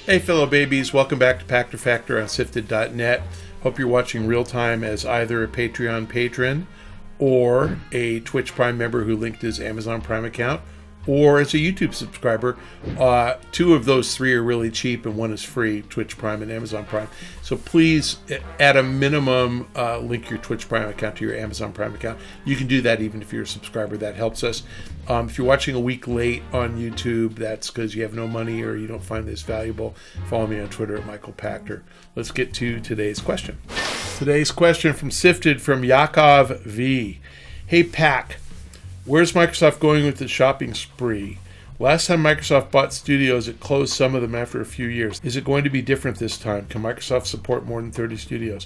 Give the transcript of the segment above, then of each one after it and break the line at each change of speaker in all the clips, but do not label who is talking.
Hey fellow babies, welcome back to Pachter Factor on SIFTD.net. Hope you're watching real time as either a Patreon patron or a Twitch Prime member who linked his Amazon Prime account, or as a YouTube subscriber. Two of those three are really cheap and one is free, Twitch Prime and Amazon Prime. So please, at a minimum, link your Twitch Prime account to your Amazon Prime account. You can do that even if you're a subscriber. That helps us. If you're watching a week late on YouTube, that's because you have no money or you don't find this valuable. Follow me on Twitter at Michael Pachter. Let's get to today's question. Today's question from Sifted from Yakov V. Hey, Pac. Where's Microsoft going with the shopping spree? Last time Microsoft bought studios, it closed some of them after a few years. Is it going to be different this time? Can Microsoft support more than 30 studios?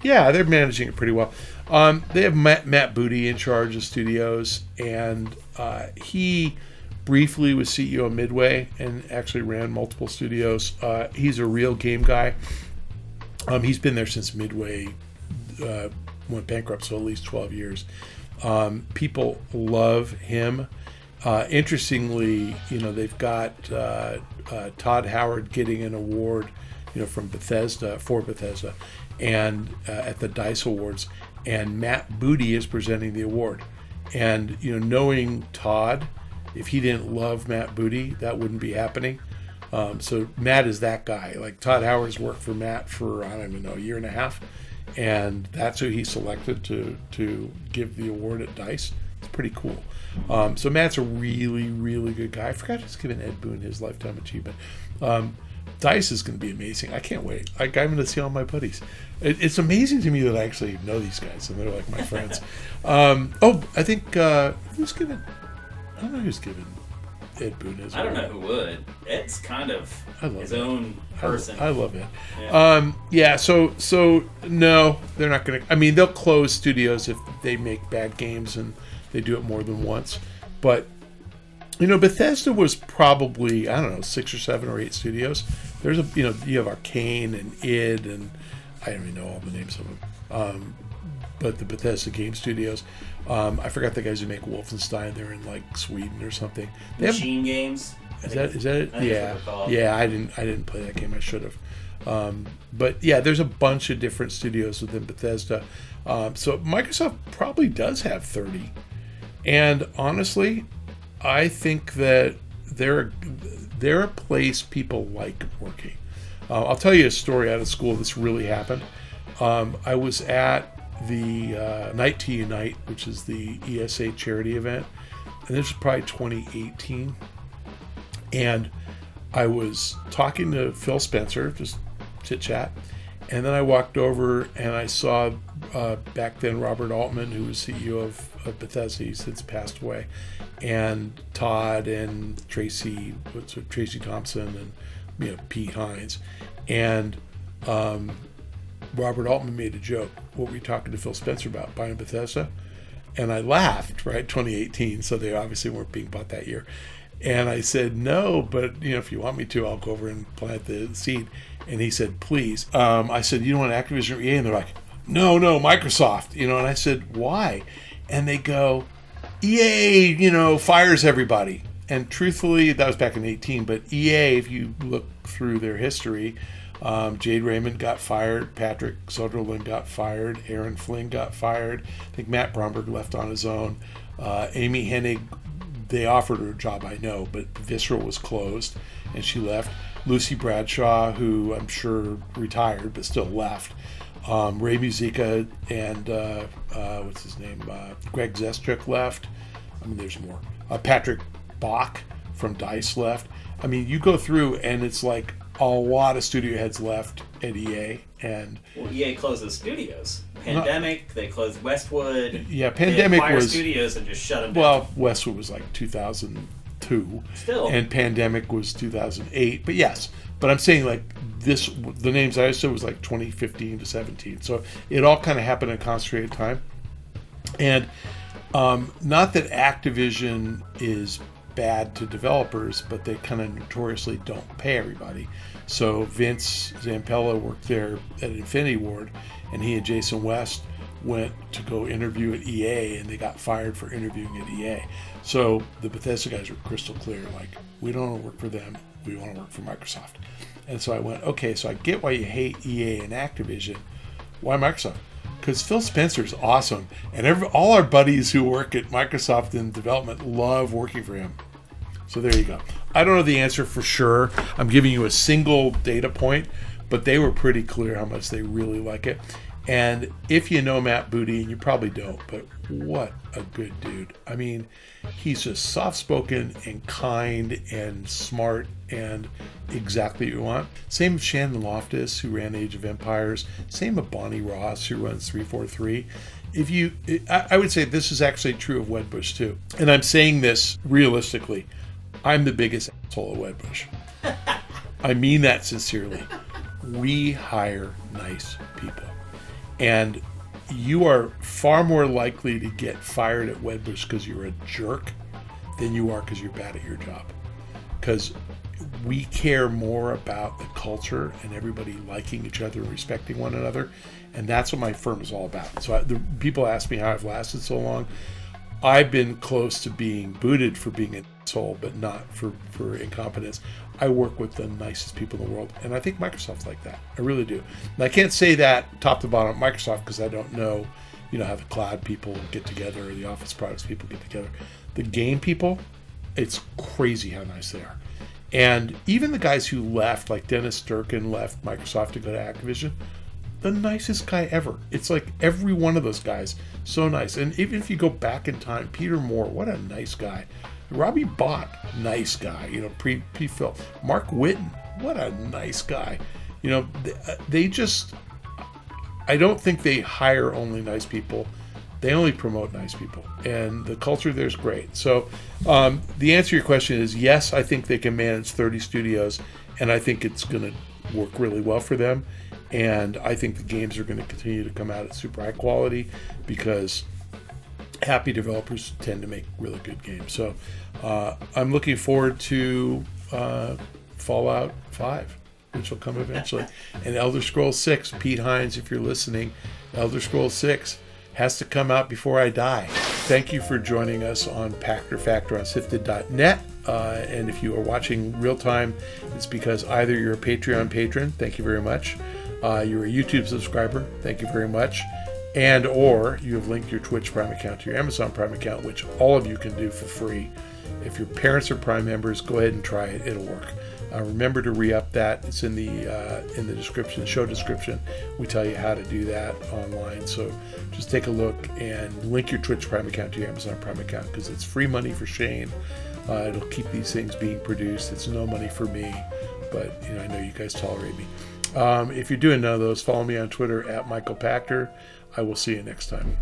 Yeah, they're managing it pretty well. They have Matt Booty in charge of studios, and he briefly was CEO of Midway and actually ran multiple studios. He's a real game guy. He's been there since Midway went bankrupt, so at least 12 years. People love him. Interestingly, they've got Todd Howard getting an award, from Bethesda, and at the DICE Awards, and Matt Booty is presenting the award. And knowing Todd, if he didn't love Matt Booty, that wouldn't be happening. So Matt is that guy. Like, Todd Howard's worked for Matt for, I don't even know, a year and a half. And that's who he selected to give the award at DICE. It's pretty cool. So Matt's a really, really good guy. I forgot to give Ed Boon his lifetime achievement. DICE is going to be amazing. I can't wait. I'm going to see all my buddies. It's amazing to me that I actually know these guys and they're like my friends. I think who's giving? I don't know who's giving Ed Boon his award.
I don't know who would. Ed's kind of his own person.
I love it. Yeah. So no, they're not going to. I mean, they'll close studios if they make bad games and they do it more than once. But Bethesda was probably, 6 or 7 or 8 studios. There's you have Arcane and id, and I don't even know all the names of them. But the Bethesda game studios, I forgot the guys who make Wolfenstein. They're in like Sweden or something.
Machine Games.
Is that it? Yeah. I didn't play that game. I should have. But yeah, there's a bunch of different studios within Bethesda. So Microsoft probably does have 30. And honestly, I think that they're a place people like working. I'll tell you a story out of school that's really happened. I was at the Night to Unite, which is the ESA charity event, and this was probably 2018. And I was talking to Phil Spencer, just chit chat, and then I walked over and I saw back then Robert Altman, who was CEO of Bethesda. He's since passed away, and Todd and Tracy Thompson and Pete Hines, and Robert Altman made a joke. What were you talking to Phil Spencer about? Buying Bethesda? And I laughed, right? 2018, so they obviously weren't being bought that year. And I said, no, but if you want me to, I'll go over and plant the seed. And he said, please. I said, you don't want Activision or EA? And they're like, no, Microsoft. And I said, why? And they go, EA, fires everybody. And truthfully, that was back in 2018, but EA, if you look through their history, Jade Raymond got fired, Patrick Soderlund got fired, Aaron Flynn got fired, I think Matt Bromberg left on his own, Amy Hennig, they offered her a job, I know, but Visceral was closed and she left. Lucy Bradshaw, who I'm sure retired but still left. Ray Musica and what's his name? Greg Zestruk left. I mean, there's more. Patrick Bach from DICE left. I mean, you go through and it's like a lot of studio heads left at EA. And
EA closes studios. Pandemic, they closed Westwood.
Yeah, Pandemic was
studios and just shut them down.
Well, Westwood was like 2002.
Still.
And Pandemic was 2008. But yes, but I'm saying like this, the names I said was like 2015 to 17. So it all kind of happened in a concentrated time. And not that Activision is bad to developers, but they kind of notoriously don't pay everybody. So Vince Zampella worked there at Infinity Ward, and he and Jason West went to go interview at EA, and they got fired for interviewing at EA. So the Bethesda guys were crystal clear, like, we don't want to work for them, we want to work for Microsoft. And so I went, okay, so I get why you hate EA and Activision. Why Microsoft? Because Phil Spencer's awesome, and all our buddies who work at Microsoft in development love working for him. So there you go. I don't know the answer for sure. I'm giving you a single data point, but they were pretty clear how much they really like it. And if you know Matt Booty, and you probably don't, but what a good dude. I mean, he's just soft-spoken and kind and smart and exactly what you want. Same with Shannon Loftus, who ran Age of Empires. Same with Bonnie Ross, who runs 343. I would say this is actually true of Wedbush too. And I'm saying this realistically. I'm the biggest asshole at Wedbush. I mean that sincerely. We hire nice people. And you are far more likely to get fired at Wedbush because you're a jerk than you are because you're bad at your job. Because we care more about the culture and everybody liking each other and respecting one another. And that's what my firm is all about. So the people ask me how I've lasted so long. I've been close to being booted for being an asshole, but not for incompetence. I work with the nicest people in the world, and I think Microsoft's like that. I really do. And I can't say that top to bottom at Microsoft because I don't know, how the cloud people get together or the Office products people get together. The game people, it's crazy how nice they are. And even the guys who left, like Dennis Durkin left Microsoft to go to Activision, the nicest guy ever. It's like every one of those guys, so nice. And even if you go back in time, Peter Moore, what a nice guy. Robbie Bott, nice guy, pre-Phil. Mark Whitten, what a nice guy. They just, I don't think they hire only nice people. They only promote nice people. And the culture there is great. So the answer to your question is yes, I think they can manage 30 studios, and I think it's going to work really well for them. And I think the games are going to continue to come out at super high quality because happy developers tend to make really good games. So I'm looking forward to Fallout 5, which will come eventually. And Elder Scrolls 6, Pete Hines, if you're listening, Elder Scrolls 6 has to come out before I die. Thank you for joining us on Pachter Factor on SIFTD.net. And if you are watching real time, it's because either you're a Patreon patron, thank you very much. You're a YouTube subscriber, thank you very much. And or you have linked your Twitch Prime account to your Amazon Prime account, which all of you can do for free. If your parents are Prime members, go ahead and try it. It'll work. Remember to re-up that. It's in the description, the show description. We tell you how to do that online. So just take a look and link your Twitch Prime account to your Amazon Prime account because it's free money for Shane. It'll keep these things being produced. It's no money for me, but I know you guys tolerate me. If you're doing none of those, follow me on Twitter at Michael Pachter. I will see you next time.